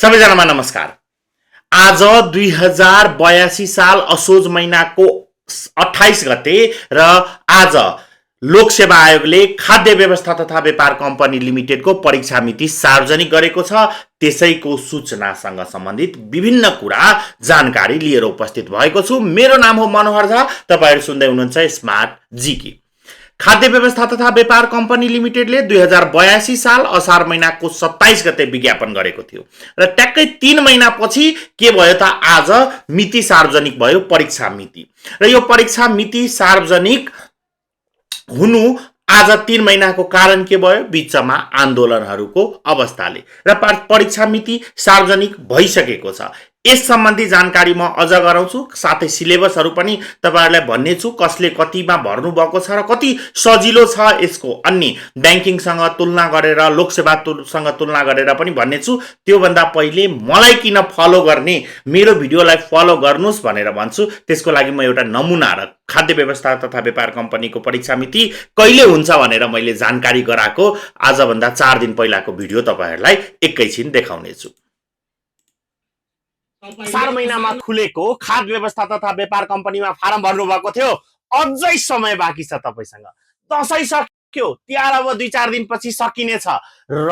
सबैजनामा नमस्कार। आज 2082 साल असोज महिनाको 28 गते र आज लोकसेवा आयोगले खाद्य व्यवस्था तथा व्यापार कम्पनी लिमिटेडको परीक्षा मिति सार्वजनिक गरेको छ। त्यसैको सूचनासँग सम्बन्धित विभिन्न कुरा जानकारी लिएर उपस्थित भएको छु। मेरो नाम हो मनोहर झा। तपाईहरु सुन्दै हुनुहुन्छ स्मार्ट जीकी। खाद्य व्यवस्था तथा व्यापार कम्पनी लिमिटेडले 2082 साल असार महिनाको 27 गते विज्ञापन गरेको थियो र ट्याक्कै 3 महिनापछि के भयो त आज मिति सार्वजनिक भयो, परीक्षा मिति। र यो परीक्षा मिति सार्वजनिक हुनु आज 3 महिनाको कारण के भयो? बीचमा आन्दोलनहरूको अवस्थाले र परीक्षा मिति सार्वजनिक भइसकेको छ। यस सम्बन्धी जानकारी म अझ गराउँछु, साथै सिलेबसहरू पनि तपाईहरुलाई भन्ने छु, कसले कतिमा भर्नु भएको छ र कति सजिलो छ यसको अन्य बैंकिङसँग तुलना गरेर, लोकसेवासँग तुलना गरेर पनि भन्ने छु। त्यो भन्दा पहिले मलाई किन फलो गर्ने, मेरो भिडियोलाई फलो गर्नुस् भनेर भन्छु। त्यसको लागि म एउटा नमुना र खाद्य व्यवस्था तथा व्यापार कम्पनीको परीक्षा मिति कहिले हुन्छ भनेर मैले जानकारी गराएको आज भन्दा 4 दिन पहिलाको भिडियो तपाईहरुलाई एकैछिन देखाउने छु। असार महिनामा खुलेको खाद्य व्यवस्था तथा व्यापार कम्पनीमा फारम भर्नु भएको थियो। अझै समय बाँकी छ तपाईसँग। दशैं सक्यो, तिहार अब 2-4 दिनपछि सकिनेछ र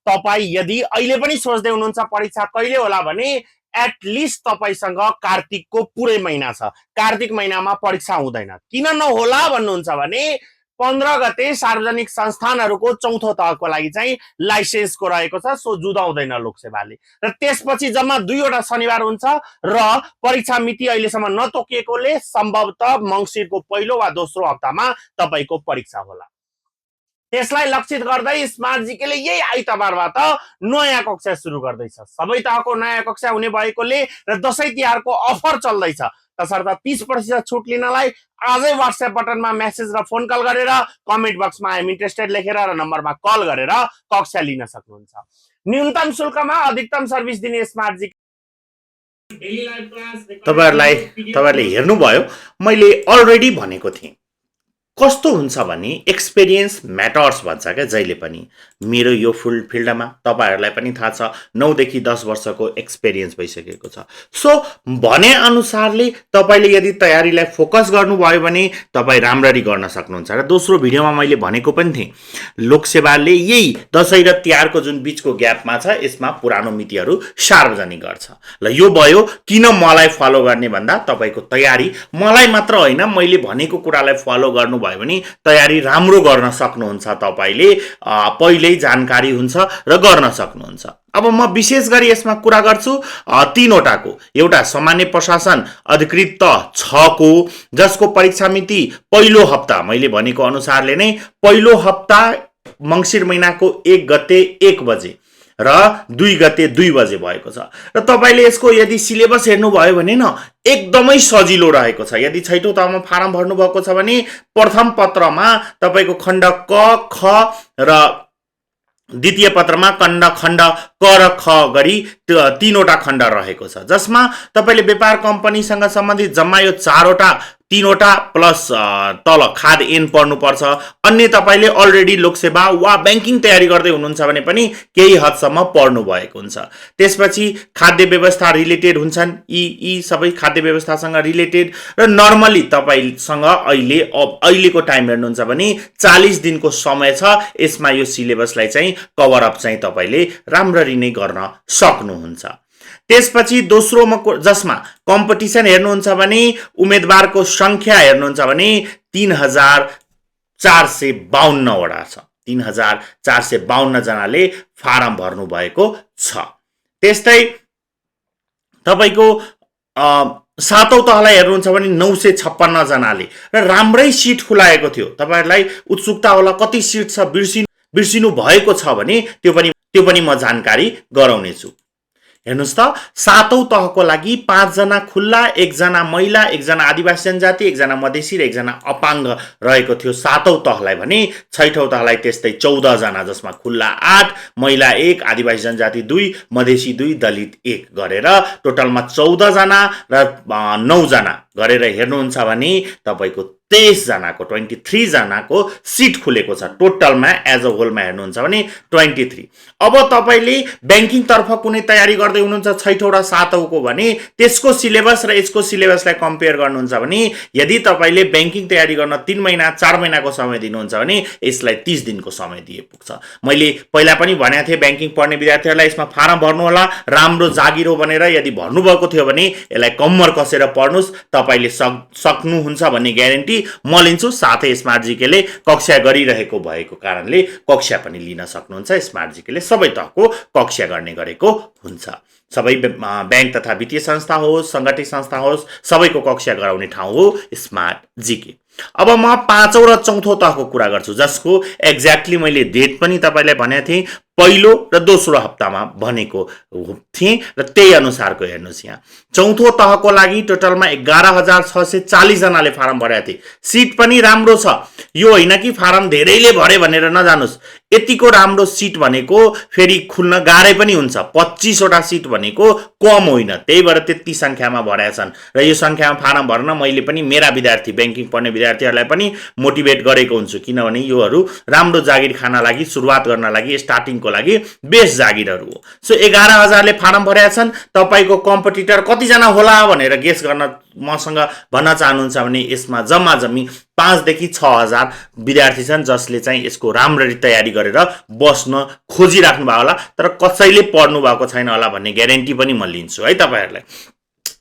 तपाई यदि अहिले पनि सोच्दै हुनुहुन्छ परीक्षा कहिले होला भने एटलिस्ट तपाईसँग कार्तिकको पुरै महिना छ। कार्तिक महिनामा परीक्षा हुँदैन। किन नहोला भन्नुहुन्छ भने 15 गते सार्वजनिक संस्थानहरूको चौथो तहको लागि चाहिँ लाइसेन्सको रहेको छ, सो जुदाउँदैन लोकसेवाले। र त्यसपछि जम्मा 2 वटा शनिबार हुन्छ र परीक्षा मिति अहिलेसम्म नतोकिएकोले सम्भवतः मंसिरको पहिलो वा दोस्रो हप्तामा तपाईको परीक्षा होला। त्यसलाई लक्षित गर्दै स्मार्ट जीकेले यही आइतबारबाट नयाँ कक्षा सुरु गर्दैछ। सबै तहको नयाँ कक्षा हुने भएकोले र दशैं तिहारको अफर चल्दैछ, तसर्थ 30% छुट लिनलाई आजै व्हाट्सएप बटनमा मेसेज र फोन कल गरेर कमेन्ट बक्समा आइ एम इन्ट्रेस्टेड लेखेर र नम्बरमा कल गरेर कक्षा लिन सक्नुहुन्छ। न्यूनतम शुल्कमा अधिकतम सर्भिस दिने स्मार्ट जीके तपाईहरुले हेर्नुभयो। मैले अलरेडी भनेको थिएँ कस्तो हुन्छ भने एक्सपिरियन्स म्याटर्स भन्छ क्या जहिले पनि। मेरो यो फिल्डमा तपाईहरुलाई पनि थाहा छ 9 देखि 10 वर्षको एक्सपिरियन्स भइसकेको छ। सो भने अनुसारले तपाईले यदि तयारीलाई फोकस गर्नुभयो भने तपाई राम्ररी गर्न सक्नुहुन्छ। र दोस्रो भिडियोमा मैले भनेको पनि थिएँ लोकसेवाले यही दशैं र तिहारको जुन बीचको ग्यापमा छ यसमा पुरानो मितिहरू सार्वजनिक गर्छ। ल यो भयो किन मलाई फलो गर्ने भन्दा तपाईको तयारी मलाई मात्र होइन, मैले भनेको कुरालाई फलो गर्नु भयो भने तयारी राम्रो गर्न सक्नुहुन्छ। तपाईले पहिल्यै जानकारी हुन्छ र गर्न सक्नुहुन्छ। अब म विशेष गरी यसमा कुरा गर्छु 3 वटाको। एउटा सामान्य प्रशासन अधिकृत 6 को जसको परीक्षा मिति पहिलो हप्ता मैले भनेको अनुसारले नै पहिलो हप्ता मंसिर महिनाको 1 गते 1 बजे र 2 गते 2 बजे भएको छ। र तपाईले यसको यदि सिलेबस हेर्नु भयो भने न एकदमै सजिलो रहेको छ। यदि छैटौं तहमा फारम भर्नु भएको छ भने प्रथम पत्रमा तपाईको खण्ड क ख र द्वितीय पत्रमा खण्ड क र ख गरी 3 वटा खण्ड रहेको छ, जसमा तपाईले व्यापार कम्पनीसँग सम्बन्धित जम्मा यो 4 वटा 3 वटा प्लस तल खाद एन पढ्नु पर्छ। अन्य तपाईले अलरेडी लोकसेवा वा बैंकिङ तयारी गर्दै हुनुहुन्छ भने पनि केही हदसम्म पढ्नु भएको हुन्छ। त्यसपछि खाद्य व्यवस्था रिलेटेड हुन्छन्, यी सबै खाद्य व्यवस्थासँग रिलेटेड। र नर्मली तपाईसँग अहिलेको टाइम हेर्नुहुन्छ भने 40 दिनको समय छ। यसमा यो सिलेबसलाई चाहिँ कभर अप चाहिँ तपाईले राम्ररी नै गर्न सक्नुहुन्छ। त्यसपछि दोस्रोमा जसमा कम्पिटिसन हेर्नुहुन्छ भने उम्मेदवारको संख्या हेर्नुहुन्छ भने 3452 वटा छ। 3452 जनाले फारम भर्नु भएको छ। त्यस्तै तपाईको सातौं तहलाई हेर्नुहुन्छ भने 956 जनाले र राम्रै सिट खुलाएको थियो। तपाईहरुलाई उत्सुकता होला कति सिट छ बिर्सिनु भएको छ भने त्यो पनि म जानकारी गराउने छु। हेर्नुस् त सातौं तहको लागि 5 जना खुल्ला, 1 जना महिला, 1 जना आदिवासी जनजाति, 1 जना मधेसी र 1 जना अपाङ्ग रहेको थियो सातौं तहलाई भने छैठौं तहलाई त्यस्तै 14 जना, जसमा खुल्ला 8, महिला 1, आदिवासी जनजाति 2, मधेसी 2, दलित 1 गरेर टोटलमा 14 जना र 9 जना गरेर हेर्नुहुन्छ भने तपाईको 23 जनाको 23 जनाको सिट खुलेको छ टोटलमा एज अ होलमा हेर्नुहुन्छ भने 23। अब तपाईले बैंकिङ तर्फ कुनै तयारी गर्दै हुनुहुन्छ छैठौं र सातौंको भने त्यसको सिलेबस र यसको सिलेबसलाई कम्पेयर गर्नुहुन्छ भने यदि तपाईले बैंकिङ तयारी गर्न 3 महिना 4 महिनाको समय दिनुहुन्छ भने यसलाई 30 दिनको समय दिए पुग्छ। मैले पहिला पनि भनेको थिएँ बैंकिङ पढ्ने विद्यार्थीहरुलाई यसमा फारम भर्नु होला, राम्रो जागिरो बनेर यदि भर्नु भएको थियो भने यसलाई कम्मर कसेर पढ्नुस्, तपाईले सक्नुहुन्छ भन्ने ग्यारेन्टी म लिन्छु। साथै स्मार्ट जीकेले कक्षा गरिरहेको भएको कारणले कक्षा पनि लिन सक्नुहुन्छ। स्मार्ट जीकेले सबै तहको कक्षा गर्ने गरेको हुन्छ। सबै बैंक तथा वित्तीय संस्था होस्, संगठित संस्था होस्, सबैको कक्षा गराउने ठाउँ हो स्मार्ट जीके। अब म पाँचौं र चौथो तहको कुरा गर्छु जसको एक्ज्याक्टली मैले डेट पनि तपाईलाई भनेको थिएँ, पहिलो र दोस्रो हप्तामा भनेको थिएँ र त्यही अनुसारको हेर्नुस्। यहाँ चौथो तहको लागि टोटलमा 11,640 जनाले फारम भरेका थिए। सिट पनि राम्रो छ, यो होइन कि फारम धेरैले भरे भनेर नजानुस्। यतिको राम्रो सिट भनेको फेरि खुल्न गाह्रै पनि हुन्छ। 25 वटा सिट भनेको कम होइन, त्यही भएर त्यति संख्यामा भरेका छन् र यो संख्यामा फारम भर्न मैले पनि मेरा विद्यार्थी बैंकिङ पढ्ने विद्यार्थीहरूलाई पनि मोटिभेट गरेको हुन्छु, किनभने योहरू राम्रो जागिर खान लागि, सुरुवात गर्न लागि, स्टार्टिङको लागि बेस्ट जागिरहरू हो। सो 11,000 ले फारम भरेका छन्। तपाईको कम्पिटिटर कति जना होला भनेर गेस गर्न मसँग भन्न चाहनुहुन्छ भने यसमा जम्मा जम्मी 5 देखि 6,000 विद्यार्थी छन् जसले चाहिँ यसको राम्ररी तयारी गरेर बस्न खोजिराख्नु भएको होला, तर कसैले पढ्नु भएको छैन होला भन्ने ग्यारेन्टी पनि म लिन्छु है तपाईहरुलाई।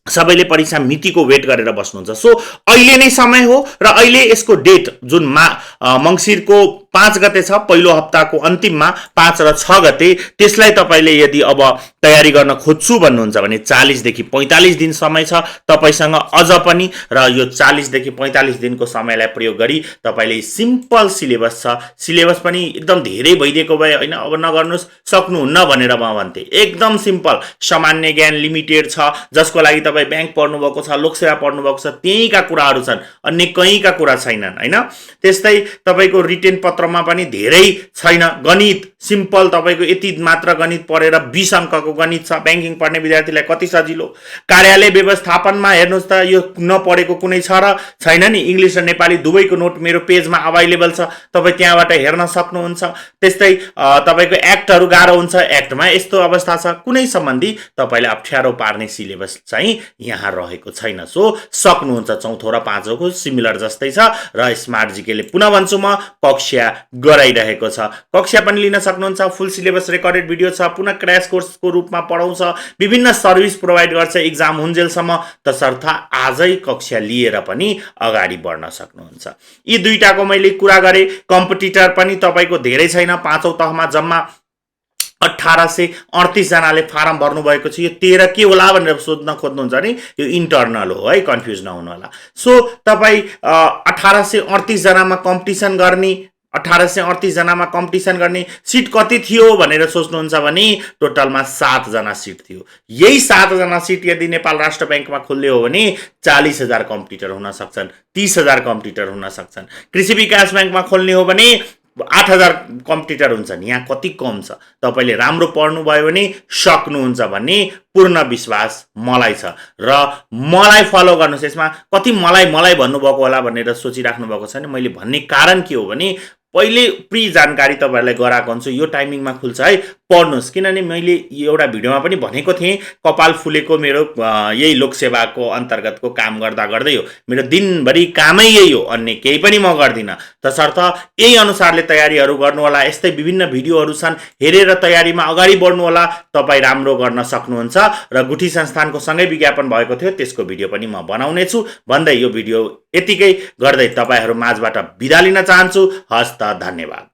सबैले परीक्षा मितिको वेट गरेर बस्नुहुन्छ। सो अहिले नै समय हो र अहिले यसको डेट जुन मंसिरको 5 गते छ, पहिलो हप्ताको अन्तिममा 5 र 6 गते, त्यसलाई तपाईले यदि अब तयारी गर्न खोज्छु भन्नुहुन्छ भने 40 देखि 45 दिन समय छ तपाईसँग अझ पनि, र यो 40 देखि 45 दिनको समयलाई प्रयोग गरी तपाईले सिम्पल सिलेबस छ, सिलेबस पनि एकदम धेरै भइदिएको भए हैन अब नगर्नुस् सक्नुहुन्न भनेर म भन्थे। एकदम सिम्पल, सामान्य ज्ञान लिमिटेड छ जसको लागि तपाई बैंक पढ्नु भएको छ, लोकसेवा पढ्नु भएको छ, त्यहीका कुराहरू छन्, अन्य कहीँका कुरा छैनन् हैन। त्यस्तै तपाईको रिटेन पत्रमा पनि धेरै छैन। गणित सिम्पल, तपाईको यति मात्र गणित पढेर 20 अंकको गणित छ, बैंकिङ पढ्ने विद्यार्थीलाई कति सजिलो। कार्यालय व्यवस्थापनमा हेर्नुस् त यो नपढेको कुनै छ र छैन नि, इंग्लिश र नेपाली दुवैको नोट मेरो पेजमा अवेलेबल छ, तपाई त्यहाँबाट हेर्न सक्नुहुन्छ। त्यस्तै तपाईको एक्टहरु गाह्रो हुन्छ, एक्टमा यस्तो अवस्था छ, कुनै सम्बन्धी तपाईले अप्ठ्यारो पार्ने सिलेबस चाहिँ यहाँ रहेको छैन। सो सक्नुहुन्छ। चौथो र पाँचौंको सिमिलर जस्तै छ र स्मार्ट जीकेले पुनः भन्छु म कक्षा गराइरहेको छ। कक्षा पनि लिन सक्नुहुन्छ। फुल सिलेबस रेकर्डेड भिडियो छ, पुनः क्र्याश कोर्सको रूपमा पढाउँछ, विभिन्न सर्भिस प्रोवाइड गर्छ एक्जाम हुन्जेलसम्म, तसर्थ आजै कक्षा लिएर पनि अगाडि बढ्न सक्नुहुन्छ। यी दुईटाको मैले कुरा गरे। कम्पिटिटर पनि तपाईको धेरै छैन। पाँचौं तहमा जम्मा 1838 जनाले फारम भर्नु भएको छ। यो 13 के होला भनेर सोध्न खोज्नुहुन्छ भने यो इन्टर्नल हो है, कन्फ्युज नहुनु होला। सो तपाई 1838 जनामा कम्पिटिसन गर्ने, 1838 जनामा कम्पिटिसन गर्ने सिट कति थियो भनेर सोच्नुहुन्छ भने टोटलमा 7 जना सिट थियो। यही 7 जना सिट यदि नेपाल राष्ट्र बैंकमा खुल्ले हो भने 40,000 कम्पिटिटर हुन सक्छन्, 30,000 कम्पिटिटर हुन सक्छन्। कृषि विकास बैंकमा खोल्ने हो भने 8,000 कम्पिटिटर हुन्छन्। यहाँ कति कम छ। तपाईले राम्रो पढ्नु भयो भने सक्नुहुन्छ भन्ने पूर्ण विश्वास मलाई छ र मलाई फलो गर्नुस्। यसमा कति मलाई भन्नुभएको होला भनेर सोचिराख्नु भएको छ नि, मैले भन्ने कारण के हो भने पहिले प्री जानकारी तपाईहरुलाई गराएको हुन्छु। यो टाइमिङमा खुल्छ है, पढ्नुस्। किनभने मैले एउटा भिडियोमा पनि भनेको थिएँ, कपाल फुलेको मेरो यही लोकसेवाको अन्तर्गतको काम गर्दा गर्दै हो, मेरो दिनभरि कामै यही हो, अन्य केही पनि म गर्दिन। तसर्थ यही अनुसारले तयारीहरू गर्नु होला। यस्तै विभिन्न भिडियोहरू छन्, हेरेर तयारीमा अगाडि बढ्नु होला, तपाई राम्रो गर्न सक्नुहुन्छ। र गुठी संस्थानको सँगै विज्ञापन भएको थियो, त्यसको भिडियो पनि म बनाउने छु भन्दै यो भिडियो यतिकै गर्दै तपाईहरु माझबाट बिदा लिन चाहन्छु। हस्त, धन्यवाद।